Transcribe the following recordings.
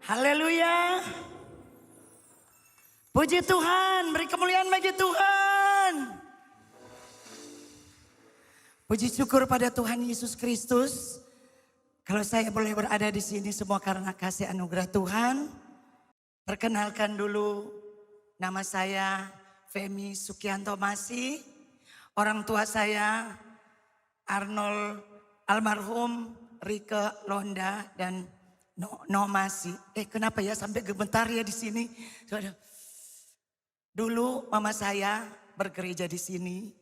Haleluya. Puji Tuhan, beri kemuliaan bagi Tuhan. Puji syukur pada Tuhan Yesus Kristus. Kalau saya boleh berada di sini semua karena kasih anugerah Tuhan. Perkenalkan dulu, nama saya Femi Sukianto Masih. Orang tua saya Arnold almarhum, Rike Londa dan No Masih. Kenapa ya sampai gemetar ya di sini? Dulu mama saya bergereja di sini.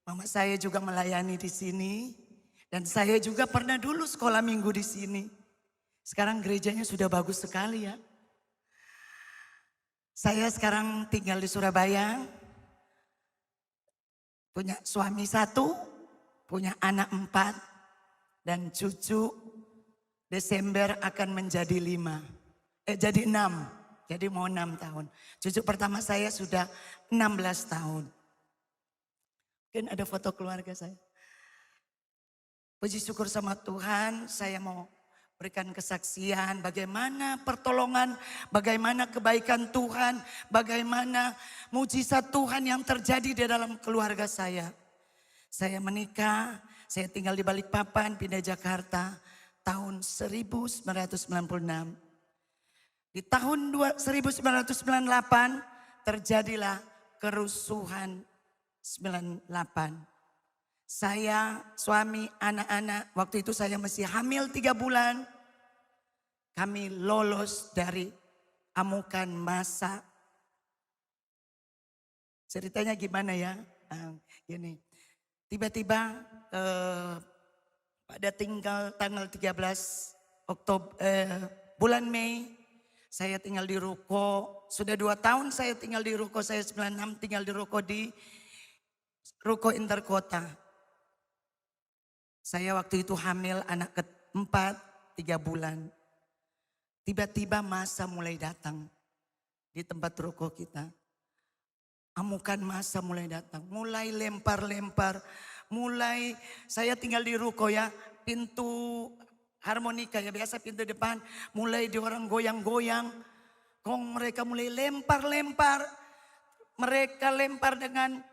Mama saya juga melayani di sini. Dan saya juga pernah dulu sekolah minggu di sini. Sekarang gerejanya sudah bagus sekali ya. Saya sekarang tinggal di Surabaya. Punya suami 1, punya anak 4. Dan cucu Desember akan menjadi 5. Jadi 6. Jadi mau 6 tahun. Cucu pertama saya sudah 16 tahun. Mungkin ada foto keluarga saya. Puji syukur sama Tuhan, saya mau berikan kesaksian bagaimana pertolongan, bagaimana kebaikan Tuhan, bagaimana mujizat Tuhan yang terjadi di dalam keluarga saya. Saya menikah, saya tinggal di Balikpapan, pindah Jakarta tahun 1996. Di tahun 1998 terjadilah kerusuhan 98. Saya, suami, anak-anak, waktu itu saya masih hamil 3 bulan. Kami lolos dari amukan massa. Ceritanya gimana ya? Gini, tiba-tiba pada tanggal 13 bulan Mei, saya tinggal di ruko. Sudah 2 tahun saya tinggal di ruko, saya 96 tinggal di ruko Interkota. Saya waktu itu hamil anak keempat 3 bulan. Tiba-tiba massa mulai datang di tempat ruko kita. Amukan massa mulai datang, mulai lempar-lempar. Mulai saya tinggal di ruko ya, pintu harmonika ya biasa pintu depan. Mulai di orang goyang-goyang. Mereka mulai lempar-lempar. Mereka lempar dengan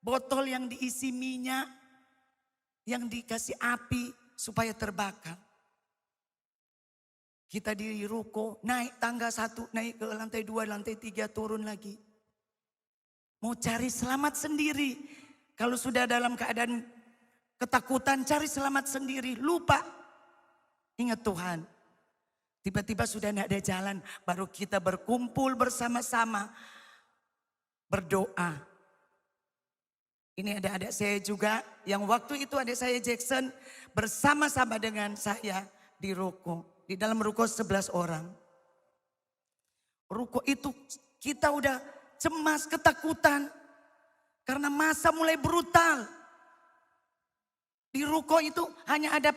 botol yang diisi minyak. Yang dikasih api supaya terbakar. Kita di ruko naik tangga 1, naik ke lantai 2, lantai 3 turun lagi. Mau cari selamat sendiri. Kalau sudah dalam keadaan ketakutan cari selamat sendiri. Lupa. Ingat Tuhan. Tiba-tiba sudah tidak ada jalan. Baru kita berkumpul bersama-sama. Berdoa. Ini ada adik saya juga yang waktu itu adik saya Jackson bersama-sama dengan saya di ruko. Di dalam ruko 11 orang. Ruko itu kita udah cemas, ketakutan. Karena masa mulai brutal. Di ruko itu hanya ada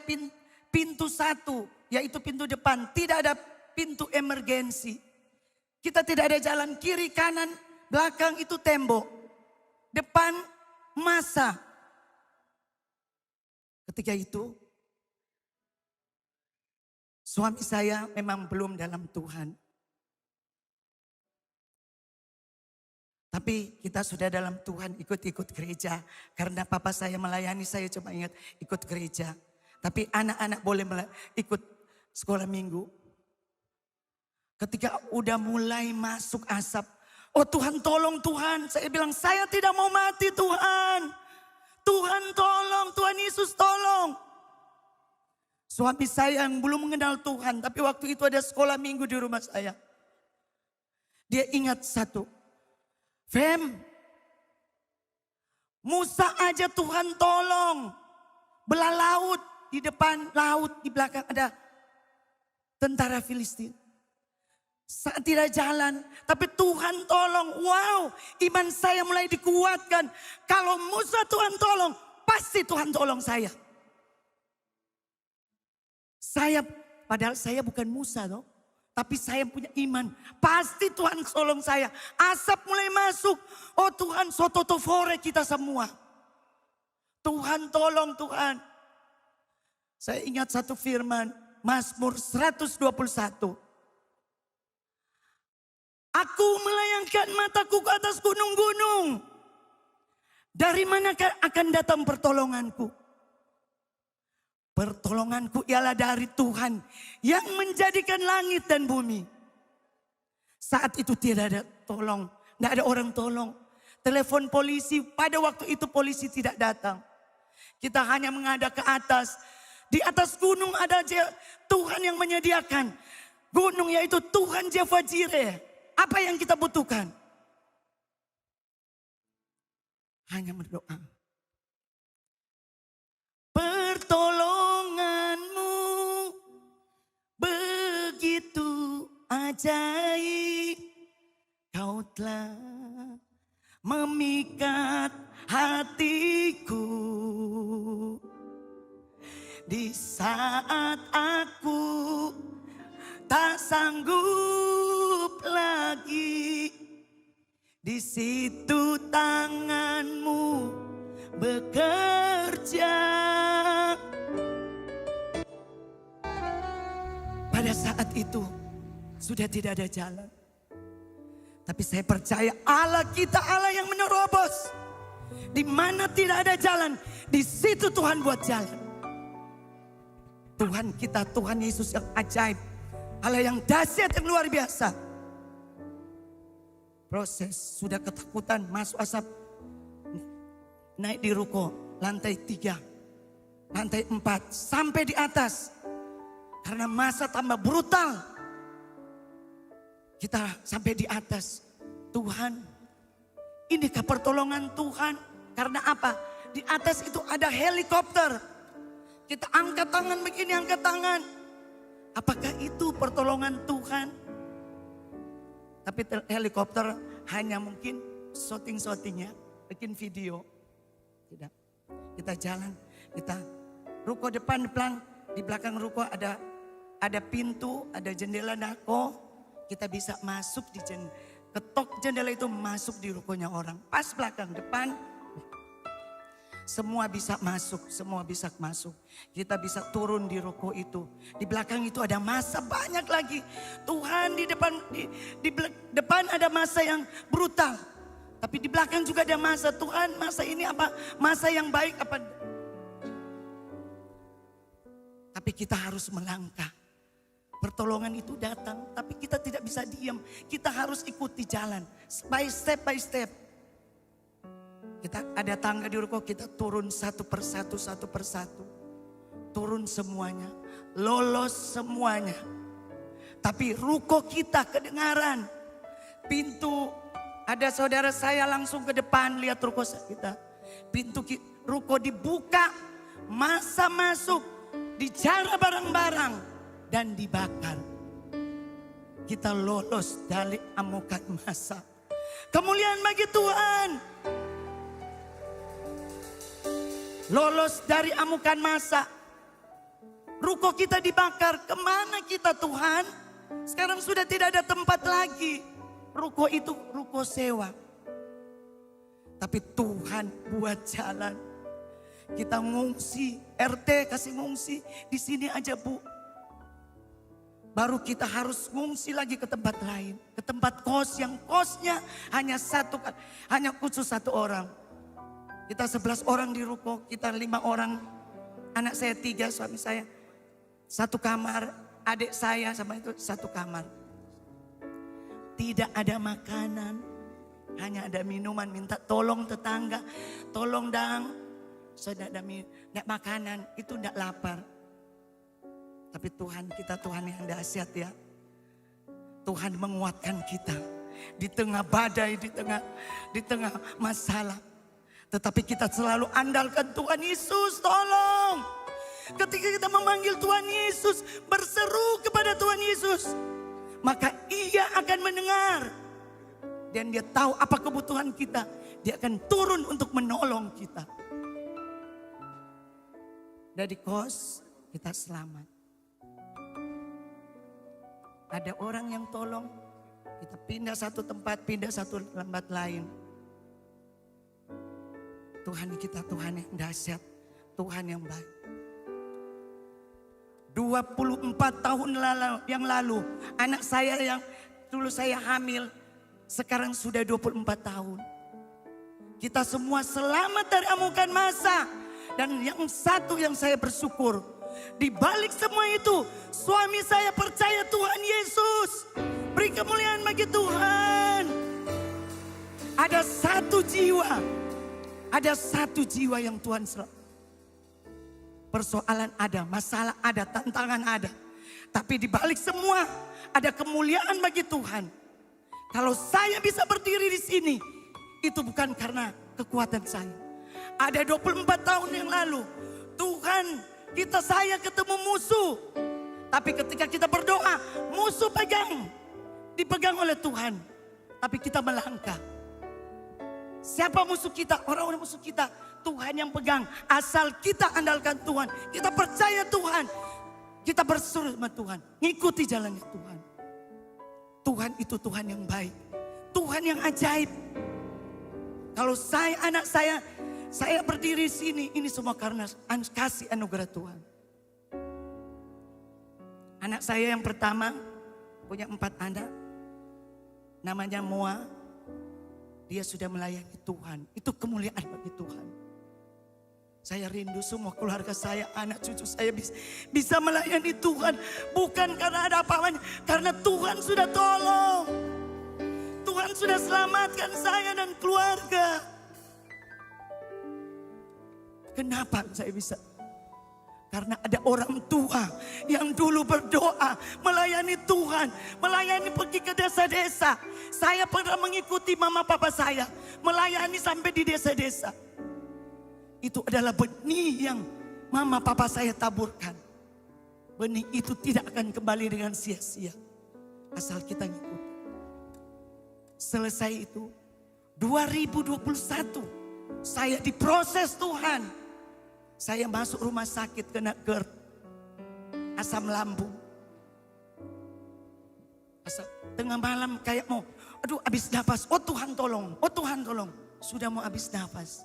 pintu 1, yaitu pintu depan. Tidak ada pintu emergensi. Kita tidak ada jalan kiri, kanan, belakang itu tembok. Depan massa. Ketika itu suami saya memang belum dalam Tuhan. Tapi kita sudah dalam Tuhan, ikut-ikut gereja. Karena papa saya melayani, saya cuma ingat ikut gereja. Tapi anak-anak boleh ikut sekolah minggu. Ketika udah mulai masuk asap, oh Tuhan tolong Tuhan. Saya bilang saya tidak mau mati Tuhan. Tuhan tolong, Tuhan Yesus tolong. Suami saya yang belum mengenal Tuhan. Tapi waktu itu ada sekolah minggu di rumah saya. Dia ingat satu. Fem, Musa aja Tuhan tolong. Belah laut, di depan laut, di belakang ada tentara Filistin. Saat tidak jalan, tapi Tuhan tolong. Wow, iman saya mulai dikuatkan. Kalau Musa Tuhan tolong, pasti Tuhan tolong saya. Padahal saya bukan Musa loh. Tapi saya punya iman, pasti Tuhan tolong saya. Asap mulai masuk, oh Tuhan sototofore kita semua. Tuhan tolong Tuhan. Saya ingat satu firman, Mazmur 121. Aku melayangkan mataku ke atas gunung-gunung. Dari manakah akan datang pertolonganku? Pertolonganku ialah dari Tuhan yang menjadikan langit dan bumi. Saat itu tidak ada tolong, tidak ada orang tolong. Telepon polisi, pada waktu itu polisi tidak datang. Kita hanya menghadap ke atas. Di atas gunung ada Tuhan yang menyediakan. Gunung yaitu Tuhan Jehovah Jireh. Apa yang kita butuhkan? Hanya berdoa. Pertolonganmu begitu ajaib. Kau telah memikat hatiku. Di saat aku tak sanggup lagi, di situ tanganmu bekerja. Pada saat itu sudah tidak ada jalan. Tapi saya percaya Allah kita Allah yang menerobos. Di mana tidak ada jalan, di situ Tuhan buat jalan. Tuhan kita, Tuhan Yesus yang ajaib. Allah yang dahsyat, yang luar biasa. Proses, sudah ketakutan, masuk asap. Naik di ruko, lantai 3, lantai 4, sampai di atas. Karena masa tambah brutal. Kita sampai di atas. Tuhan, inikah pertolongan Tuhan? Karena apa? Di atas itu ada helikopter. Kita angkat tangan begini, angkat tangan. Apakah itu pertolongan Tuhan? Tapi helikopter hanya mungkin shooting-shootingnya, bikin video. Tidak. Kita jalan, kita ruko depan, di belakang ruko ada pintu, ada jendela dako. Kita bisa masuk ketok jendela itu masuk di rukonya orang. Pas belakang, depan. Semua bisa masuk, semua bisa masuk. Kita bisa turun di ruko itu. Di belakang itu ada masa banyak lagi. Tuhan di depan ada masa yang brutal. Tapi di belakang juga ada masa. Tuhan, masa ini apa? Masa yang baik apa? Tapi kita harus melangkah. Pertolongan itu datang, tapi kita tidak bisa diam. Kita harus ikuti jalan, by step. Kita ada tangga di ruko, kita turun satu persatu. Turun semuanya, lolos semuanya. Tapi ruko kita kedengaran. Pintu, ada saudara saya langsung ke depan lihat ruko kita. Pintu ruko dibuka, masa masuk, dijara barang-barang dan dibakar. Kita lolos dari amukan masa. Kemuliaan bagi Tuhan. Lolos dari amukan masa. Ruko kita dibakar. Kemana kita Tuhan? Sekarang sudah tidak ada tempat lagi. Ruko itu ruko sewa. Tapi Tuhan buat jalan. Kita ngungsi. RT kasih ngungsi. Di sini aja Bu. Baru kita harus ngungsi lagi ke tempat lain. Ke tempat kos yang kosnya hanya khusus 1 orang. Kita 11 orang di ruko, kita 5 orang. Anak saya 3, suami saya 1 kamar. Adik saya sama itu 1 kamar. Tidak ada makanan, hanya ada minuman. Minta tolong tetangga, tolong dang. Sudah ada makanan, itu tidak lapar. Tapi Tuhan kita Tuhan yang dahsyat ya. Tuhan menguatkan kita. Di tengah badai, di tengah masalah. Tetapi kita selalu andalkan Tuhan Yesus, tolong. Ketika kita memanggil Tuhan Yesus, berseru kepada Tuhan Yesus, maka Ia akan mendengar. Dan Dia tahu apa kebutuhan kita. Dia akan turun untuk menolong kita. Dari kos, kita selamat. Ada orang yang tolong, kita pindah satu tempat, pindah satu tempat lain. Tuhan kita Tuhan yang dahsyat, Tuhan yang baik. 24 tahun yang lalu, anak saya yang dulu saya hamil, Sekarang sudah 24 tahun. Kita semua selamat dari amukan masa. Dan yang satu yang saya bersyukur, di balik semua itu, suami saya percaya Tuhan Yesus. Beri kemuliaan bagi Tuhan. Ada satu jiwa yang Tuhan selamatkan. Persoalan ada, masalah ada, tantangan ada. Tapi di balik semua ada kemuliaan bagi Tuhan. Kalau saya bisa berdiri di sini, itu bukan karena kekuatan saya. Ada 24 tahun yang lalu, Tuhan saya ketemu musuh. Tapi ketika kita berdoa, musuh dipegang oleh Tuhan. Tapi kita melangkah. Siapa musuh kita? Orang-orang musuh kita. Tuhan yang pegang. Asal kita andalkan Tuhan. Kita percaya Tuhan. Kita berseru sama Tuhan. Ngikuti jalannya Tuhan. Tuhan itu Tuhan yang baik. Tuhan yang ajaib. Kalau anak saya berdiri di sini. Ini semua karena kasih anugerah Tuhan. Anak saya yang pertama punya 4 anak. Namanya Moa. Dia sudah melayani Tuhan. Itu kemuliaan bagi Tuhan. Saya rindu semua keluarga saya, anak cucu saya bisa melayani Tuhan. Bukan karena ada apa-apanya, karena Tuhan sudah tolong. Tuhan sudah selamatkan saya dan keluarga. Kenapa saya bisa? Karena ada orang tua yang dulu berdoa, melayani Tuhan, melayani pergi ke desa-desa. Saya pernah mengikuti mama papa saya, melayani sampai di desa-desa. Itu adalah benih yang mama papa saya taburkan. Benih itu tidak akan kembali dengan sia-sia. Asal kita ngikuti. Selesai itu, 2021, saya diproses Tuhan. Saya masuk rumah sakit kena GERD, asam lambung. Tengah malam kayak mau, aduh habis nafas. Oh Tuhan tolong, oh Tuhan tolong. Sudah mau habis nafas.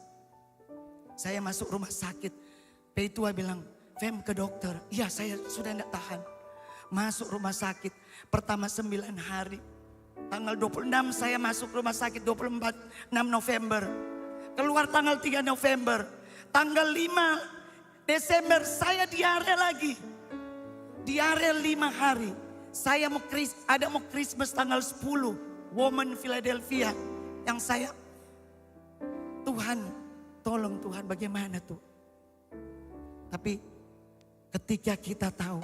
Saya masuk rumah sakit. P2 bilang, Fem ke dokter. Iya saya sudah tidak tahan. Masuk rumah sakit. Pertama 9 hari. Tanggal 26 saya masuk rumah sakit 6 November. Keluar tanggal 3 November. Tanggal 5 Desember saya diare lagi. Diare 5 hari. Saya mau Christmas tanggal 10. Woman Philadelphia. Yang saya, Tuhan tolong Tuhan bagaimana tuh. Tapi ketika kita tahu,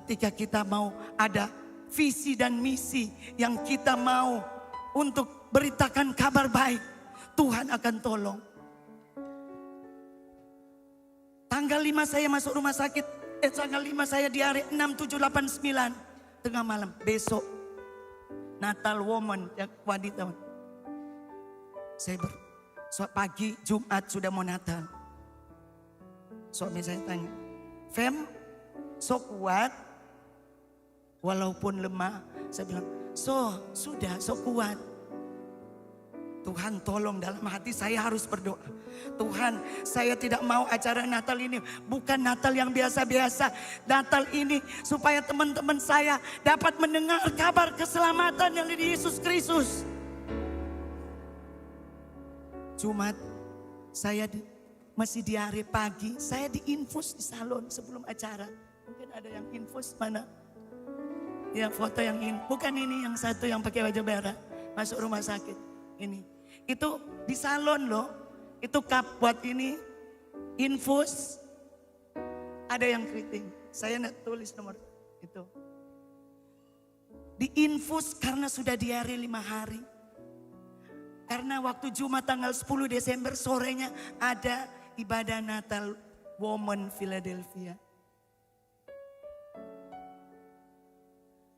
ketika kita mau ada visi dan misi yang kita mau untuk beritakan kabar baik, Tuhan akan tolong. Tanggal 5 saya masuk rumah sakit, tanggal 5 saya diare 6, 7, 8, 9 tengah malam. Besok Natal Woman yang wanita. Saya pagi Jumat sudah mau Natal. Suami saya tanya, Fem, so kuat walaupun lemah. Saya bilang, sudah kuat. Tuhan tolong, dalam hati saya harus berdoa. Tuhan, saya tidak mau acara Natal ini bukan Natal yang biasa-biasa. Natal ini supaya teman-teman saya dapat mendengar kabar keselamatan yang di Yesus Kristus. Jumat saya masih diare pagi, saya diinfus di salon sebelum acara. Mungkin ada yang infus mana? Ya foto yang ini, bukan ini yang satu yang pakai baju merah masuk rumah sakit. Ini, itu di salon loh, itu cup buat ini, infus. Ada yang keriting, saya nak tulis nomor itu. Diinfus karena sudah diare 5 hari. Karena waktu Jumat tanggal 10 Desember sorenya ada ibadah Natal Woman Philadelphia.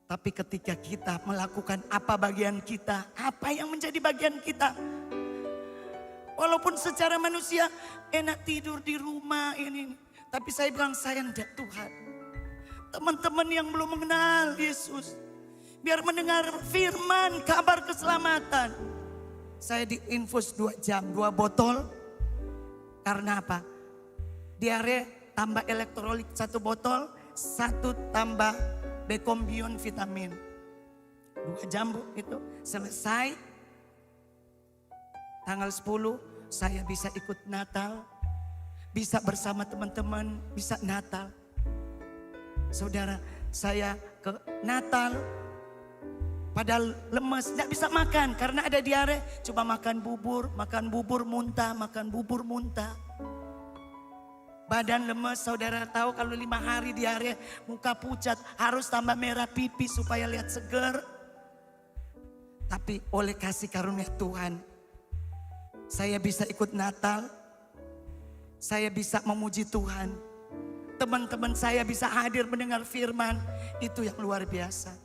Tapi ketika kita melakukan apa bagian kita, apa yang menjadi bagian kita. Walaupun secara manusia enak tidur di rumah ini. Tapi saya bilang saya tidak Tuhan. Teman-teman yang belum mengenal Yesus. Biar mendengar firman kabar keselamatan. Saya diinfus 2 jam, 2 botol. Karena apa? Diare tambah elektrolit 1 botol, 1 tambah Becombion vitamin. 2 jambu itu selesai. Tanggal 10 saya bisa ikut Natal. Bisa bersama teman-teman, bisa Natal. Saudara, saya ke Natal. Padahal lemes, tidak bisa makan karena ada diare. Cuma makan bubur muntah, makan bubur muntah. Badan lemes, saudara tahu kalau 5 hari diare, muka pucat, harus tambah merah pipi supaya lihat seger. Tapi oleh kasih karunia Tuhan, saya bisa ikut Natal, saya bisa memuji Tuhan. Teman-teman saya bisa hadir mendengar firman, itu yang luar biasa.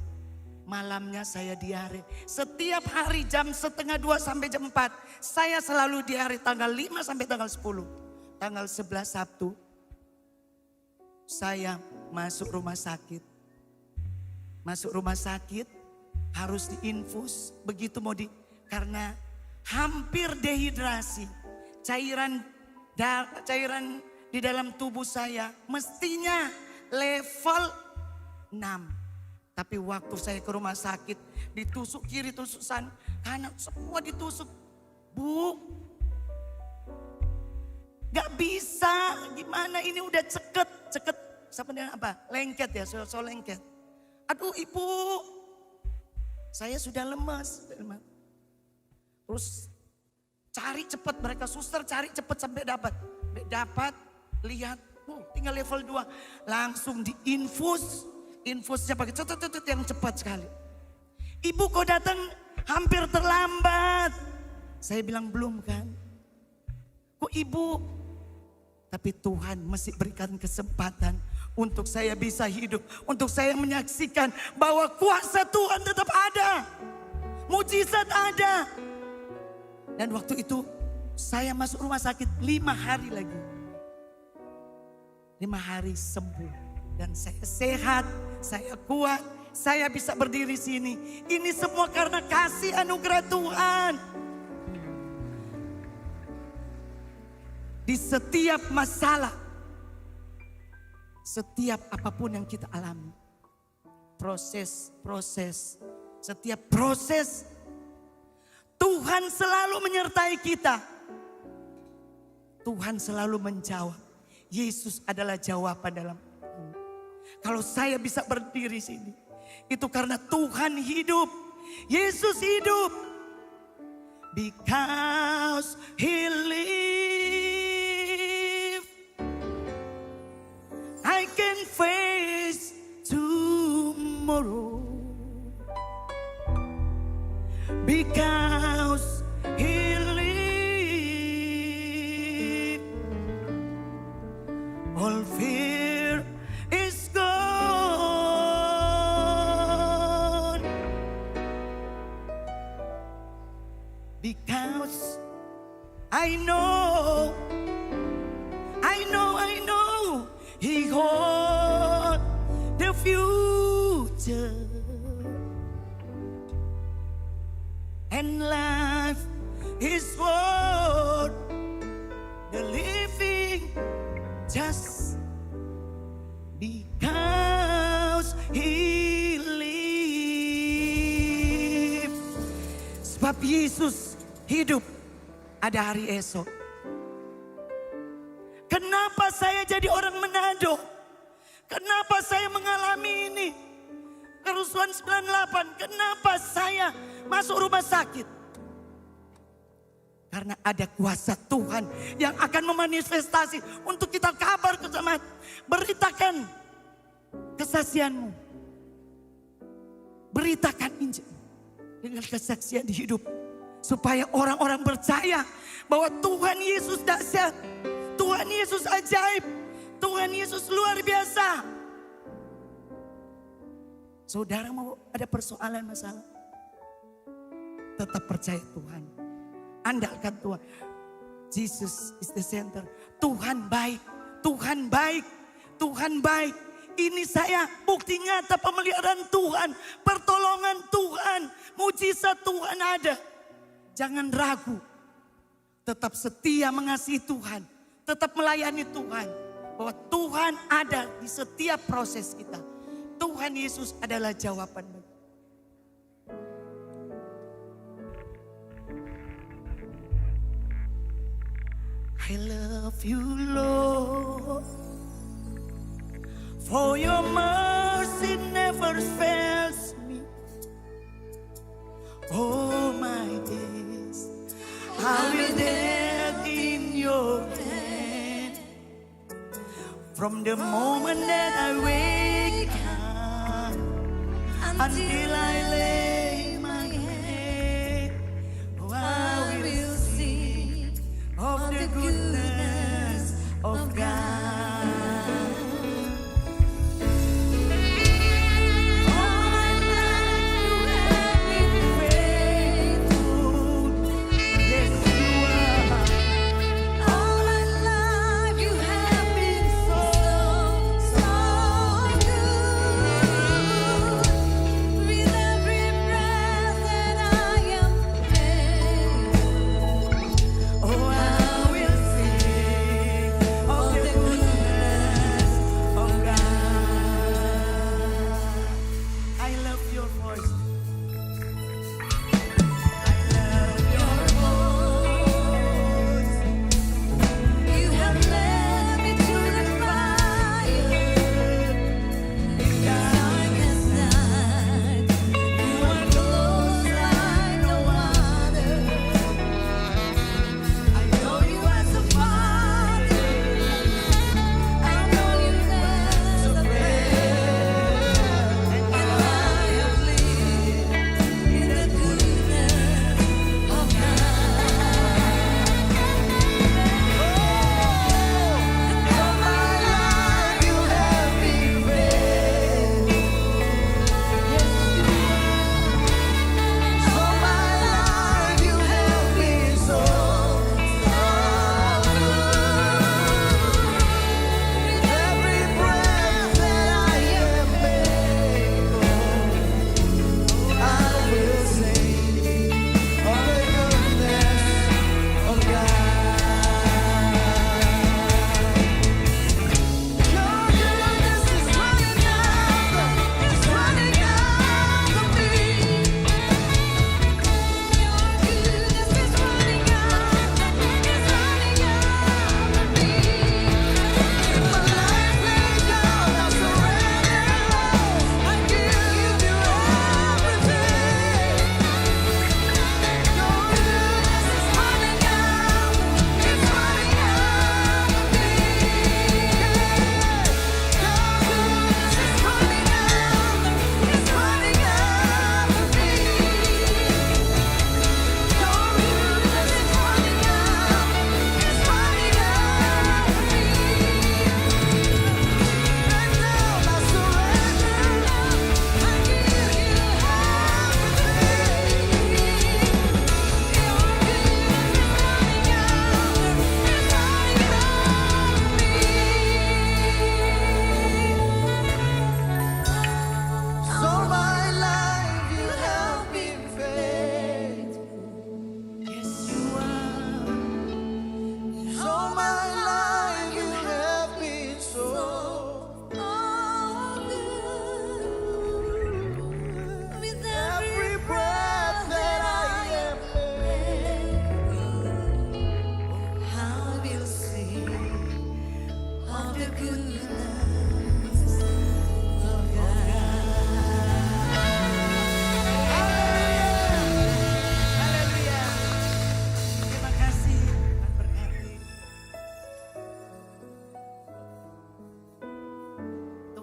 Malamnya saya diare. Setiap hari jam 1:30 sampai jam 4. Saya selalu diare tanggal 5 sampai tanggal 10. Tanggal 11 Sabtu. Saya masuk rumah sakit. Masuk rumah sakit harus diinfus. Begitu karena hampir dehidrasi. Cairan di dalam tubuh saya mestinya level 6. Tapi waktu saya ke rumah sakit, ditusuk kiri, tusuk kanan, semua ditusuk. Bu, gak bisa, gimana ini udah ceket. Sama dengan apa? Lengket ya, so lengket. Aduh ibu, saya sudah lemas. Terus cari cepat, mereka suster cari cepat sampai dapat. Lihat, tinggal level 2. Langsung diinfus. Infusnya pakai cetet yang cepat sekali. Ibu kok datang hampir terlambat. Saya bilang belum kan. Kok ibu? Tapi Tuhan mesti berikan kesempatan untuk saya bisa hidup. Untuk saya menyaksikan bahwa kuasa Tuhan tetap ada. Mujizat ada. Dan waktu itu saya masuk rumah sakit 5 hari lagi. 5 hari sembuh. Dan saya sehat, saya kuat, saya bisa berdiri sini. Ini semua karena kasih anugerah Tuhan. Di setiap masalah, setiap apapun yang kita alami, proses, setiap proses, Tuhan selalu menyertai kita. Tuhan selalu menjawab. Yesus adalah jawaban dalam. Kalau saya bisa berdiri sini, itu karena Tuhan hidup. Yesus hidup. Because He live, I can face tomorrow. Because He live, all fear is gone. Because I know He holds the future. And life is worth the living just because He live. Sebab Yesus hidup, ada hari esok. Kenapa saya jadi orang Manado? Kenapa saya mengalami ini? Kerusuhan 98, kenapa saya masuk rumah sakit? Karena ada kuasa Tuhan yang akan memanifestasi untuk kita kabar ke jemaat. Beritakan kesaksianmu. Beritakan Injil dengan kesaksian di hidup. Supaya orang-orang percaya bahwa Tuhan Yesus dahsyat. Tuhan Yesus ajaib. Tuhan Yesus luar biasa. Saudara mau ada persoalan masalah? Tetap percaya Tuhan. Andalkan Tuhan. Jesus is the center. Tuhan baik. Tuhan baik. Tuhan baik. Ini saya bukti nyata pemeliharaan Tuhan. Pertolongan Tuhan. Mujizat Tuhan ada. Jangan ragu. Tetap setia mengasihi Tuhan. Tetap melayani Tuhan. Bahwa Tuhan ada di setiap proses kita. Tuhan Yesus adalah jawaban. I love you, Lord, for your mercy never fails me. All my days I will dwell in your hand. From the moment that I wake up until I lay my head, oh, I will sing of the goodness of God.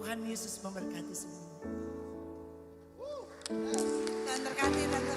Tuhan Yesus memberkati semua. Tuhan berkati Tante